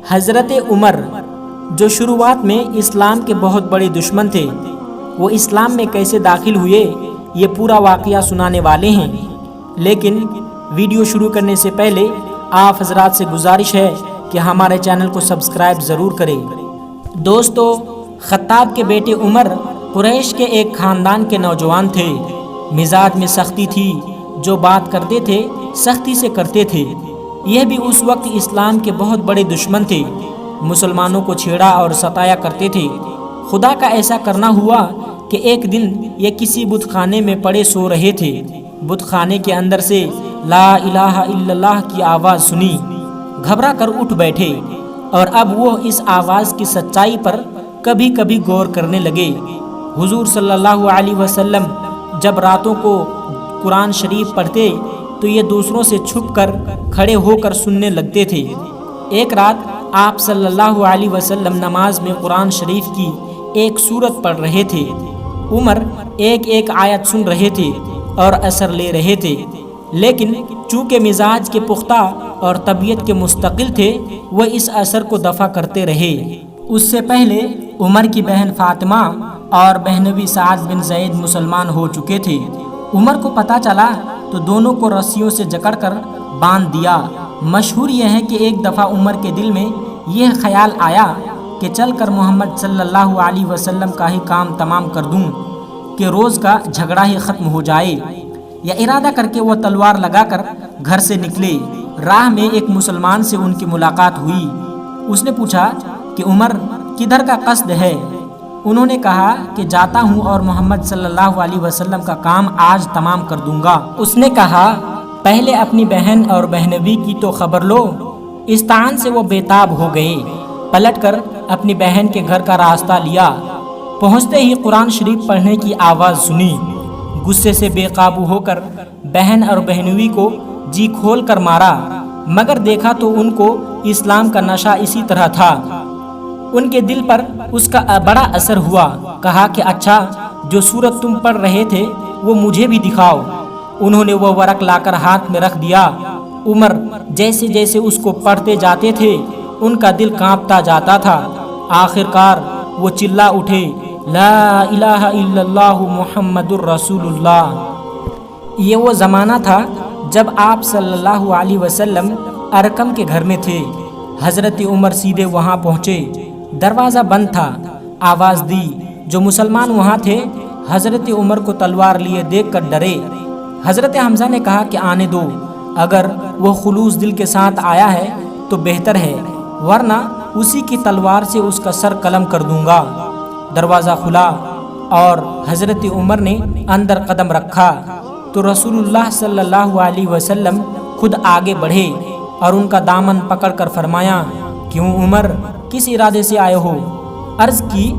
حضرت عمر جو شروعات میں اسلام کے بہت بڑے دشمن تھے، وہ اسلام میں کیسے داخل ہوئے یہ پورا واقعہ سنانے والے ہیں۔ لیکن ویڈیو شروع کرنے سے پہلے آپ حضرات سے گزارش ہے کہ ہمارے چینل کو سبسکرائب ضرور کریں۔ دوستو، خطاب کے بیٹے عمر قریش کے ایک خاندان کے نوجوان تھے۔ مزاج میں سختی تھی، جو بات کرتے تھے سختی سے کرتے تھے۔ یہ بھی اس وقت اسلام کے بہت بڑے دشمن تھے، مسلمانوں کو چھیڑا اور ستایا کرتے تھے۔ خدا کا ایسا کرنا ہوا کہ ایک دن یہ کسی بت خانے میں پڑے سو رہے تھے۔ بت خانے کے اندر سے لا الہ الا اللہ کی آواز سنی، گھبرا کر اٹھ بیٹھے، اور اب وہ اس آواز کی سچائی پر کبھی کبھی غور کرنے لگے۔ حضور صلی اللہ علیہ وسلم جب راتوں کو قرآن شریف پڑھتے تو یہ دوسروں سے چھپ کر کھڑے ہو کر سننے لگتے تھے۔ ایک رات آپ صلی اللہ علیہ وسلم نماز میں قرآن شریف کی ایک سورت پڑھ رہے تھے۔ عمر ایک ایک آیت سن رہے تھے اور اثر لے رہے تھے، لیکن چونکہ مزاج کے پختہ اور طبیعت کے مستقل تھے، وہ اس اثر کو دفع کرتے رہے۔ اس سے پہلے عمر کی بہن فاطمہ اور بہنوئی سعد بن زید مسلمان ہو چکے تھے۔ عمر کو پتہ چلا تو دونوں کو رسیوں سے جکڑ کر باندھ دیا۔ مشہور یہ ہے کہ ایک دفعہ عمر کے دل میں یہ خیال آیا کہ چل کر محمد صلی اللہ علیہ وسلم کا ہی کام تمام کر دوں کہ روز کا جھگڑا ہی ختم ہو جائے۔ یہ ارادہ کر کے وہ تلوار لگا کر گھر سے نکلے۔ راہ میں ایک مسلمان سے ان کی ملاقات ہوئی۔ اس نے پوچھا کہ عمر کدھر کا قصد ہے؟ انہوں نے کہا کہ جاتا ہوں اور محمد صلی اللہ علیہ وسلم کا کام آج تمام کر دوں گا۔ اس نے کہا پہلے اپنی بہن اور بہنوئی کی تو خبر لو۔ اس طعن سے وہ بے تاب ہو گئے۔ پلٹ کر اپنی بہن کے گھر کا راستہ لیا۔ پہنچتے ہی قرآن شریف پڑھنے کی آواز سنی۔ غصے سے بے قابو ہو کر بہن اور بہنوئی کو جی کھول کر مارا، مگر دیکھا تو ان کو اسلام کا نشہ اسی طرح تھا۔ ان کے دل پر اس کا بڑا اثر ہوا۔ کہا کہ اچھا، جو سورت تم پڑھ رہے تھے وہ مجھے بھی دکھاؤ۔ انہوں نے وہ ورق لا کر ہاتھ میں رکھ دیا۔ عمر جیسے جیسے اس کو پڑھتے جاتے تھے ان کا دل کانپتا جاتا تھا۔ آخر کار وہ چلا اٹھے، لا الہ الا اللہ محمد الرسول اللہ۔ یہ وہ زمانہ تھا جب آپ صلی اللہ علیہ وسلم ارقم کے گھر میں تھے۔ حضرت عمر سیدھے وہاں پہنچے۔ دروازہ بند تھا۔ آواز دی۔ جو مسلمان وہاں تھے حضرت عمر کو تلوار لیے دیکھ کر ڈرے۔ حضرت حمزہ نے کہا کہ آنے دو، اگر وہ خلوص دل کے ساتھ آیا ہے تو بہتر ہے، ورنہ اسی کی تلوار سے اس کا سر قلم کر دوں گا۔ دروازہ کھلا اور حضرت عمر نے اندر قدم رکھا تو رسول اللہ صلی اللہ علیہ وسلم خود آگے بڑھے اور ان کا دامن پکڑ کر فرمایا، کیوں عمر، کس ارادے سے آئے ہو؟ عرض کی،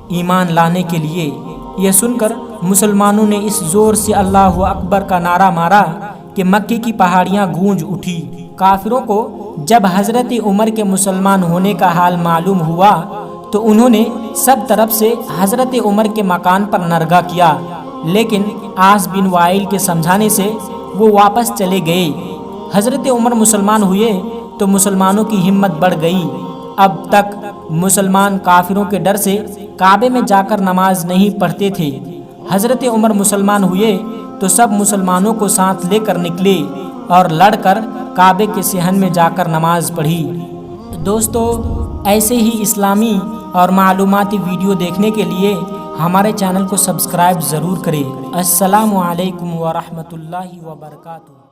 ایمان لانے کے لیے۔ یہ سن کر مسلمانوں نے اس زور سے اللہ اکبر کا نعرہ مارا کہ مکے کی پہاڑیاں گونج اٹھی۔ کافروں کو جب حضرت عمر کے مسلمان ہونے کا حال معلوم ہوا تو انہوں نے سب طرف سے حضرت عمر کے مکان پر نرگا کیا، لیکن عاص بن وائل کے سمجھانے سے وہ واپس چلے گئے۔ حضرت عمر مسلمان ہوئے تو مسلمانوں کی ہمت بڑھ گئی۔ اب تک مسلمان کافروں کے ڈر سے کعبے میں جا کر نماز نہیں پڑھتے تھے۔ حضرت عمر مسلمان ہوئے تو سب مسلمانوں کو ساتھ لے کر نکلے اور لڑ کر کعبے کے صحن میں جا کر نماز پڑھی۔ دوستو، ایسے ہی اسلامی اور معلوماتی ویڈیو دیکھنے کے لیے ہمارے چینل کو سبسکرائب ضرور کریں۔ السلام علیکم ورحمۃ اللہ وبرکاتہ۔